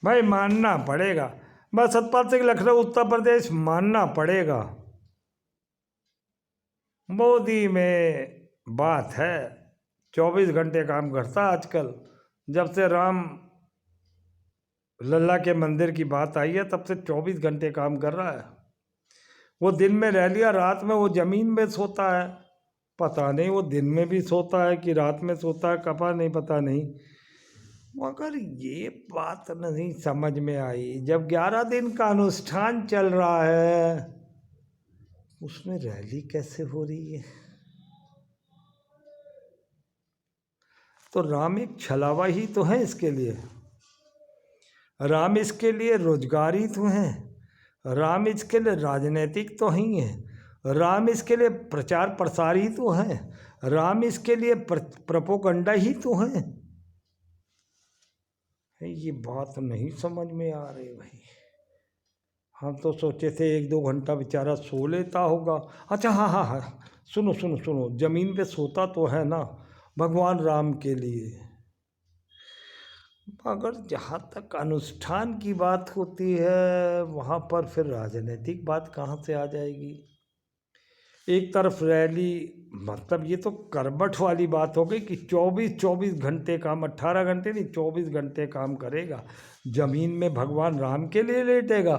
भाई मानना पड़ेगा। बस सतपाल सिंह लखनऊ उत्तर प्रदेश, मानना पड़ेगा। मोदी में बात है, 24 घंटे काम करता आजकल। जब से राम लल्ला के मंदिर की बात आई है तब से 24 घंटे काम कर रहा है। वो दिन में रह लिया, रात में वो जमीन में सोता है। पता नहीं वो दिन में भी सोता है कि रात में सोता है, कपा नहीं, पता नहीं। मगर ये बात नहीं समझ में आई, जब 11 दिन का अनुष्ठान चल रहा है उसमें रैली कैसे हो रही है? तो राम एक छलावा ही तो है इसके लिए। राम इसके लिए रोजगारी तो है, राम इसके लिए राजनीतिक तो ही है, राम इसके लिए प्रचार प्रसार ही तो है, राम इसके लिए प्रोपोगंडा ही तो है। ये बात नहीं समझ में आ रही भाई। हम तो सोचे थे 1-2 घंटा बेचारा सो लेता होगा। अच्छा हाँ हाँ हाँ, सुनो सुनो सुनो, जमीन पे सोता तो है ना भगवान राम के लिए। अगर जहाँ तक अनुष्ठान की बात होती है वहाँ पर फिर राजनीतिक बात कहाँ से आ जाएगी? एक तरफ रैली, मतलब ये तो करबट वाली बात हो गई कि 24 घंटे काम, 18 घंटे नहीं 24 घंटे काम करेगा, जमीन में भगवान राम के लिए लेटेगा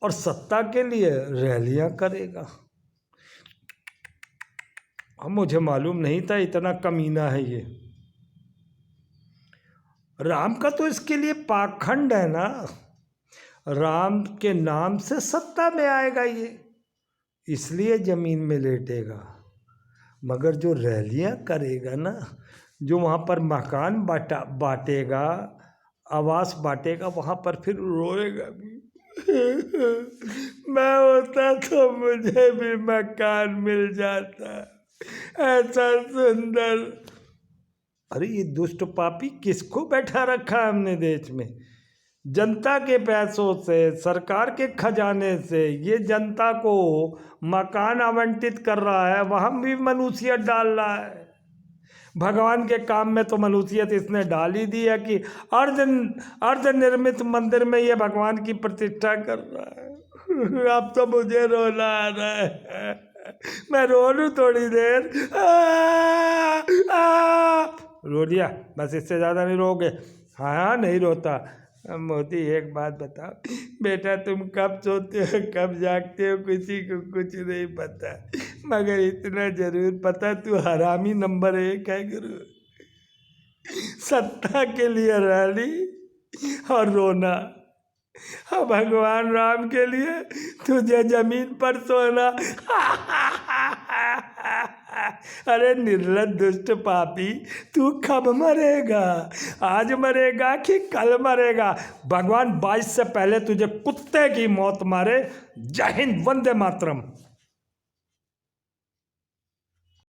और सत्ता के लिए रैलियां करेगा। अब मुझे मालूम नहीं था इतना कमीना है ये। राम का तो इसके लिए पाखंड है ना, राम के नाम से सत्ता में आएगा ये, इसलिए जमीन में लेटेगा। मगर जो रैलियां करेगा ना, जो वहाँ पर मकान बांटेगा, आवास बांटेगा, वहाँ पर फिर रोएगा भी। मैं होता तो मुझे भी मकान मिल जाता ऐसा सुंदर। अरे ये दुष्ट पापी किसको बैठा रखा है हमने देश में? जनता के पैसों से, सरकार के खजाने से ये जनता को मकान आवंटित कर रहा है, वहाँ भी मनुष्यत डाल रहा है। भगवान के काम में तो मनुष्यत इसने डाल ही दी है कि अर्ध निर्मित मंदिर में ये भगवान की प्रतिष्ठा कर रहा है। अब तो मुझे रोना आ रहा है, मैं रो लूं थोड़ी देर। रो लिया बस, इससे ज़्यादा नहीं रोगे? हाँ हाँ नहीं रोता। मोदी एक बात बताओ बेटा, तुम कब सोते हो कब जागते हो किसी को कुछ नहीं पता, मगर इतना जरूर पता तू हरामी नंबर 1 है गुरु। सत्ता के लिए रैली और रोना, और भगवान राम के लिए तुझे जमीन पर सोना। अरे निर्लज्ज दुष्ट पापी, तू कब मरेगा? आज मरेगा कि कल मरेगा? भगवान 22 से पहले तुझे कुत्ते की मौत मारे। जय हिंद, वंदे मातरम।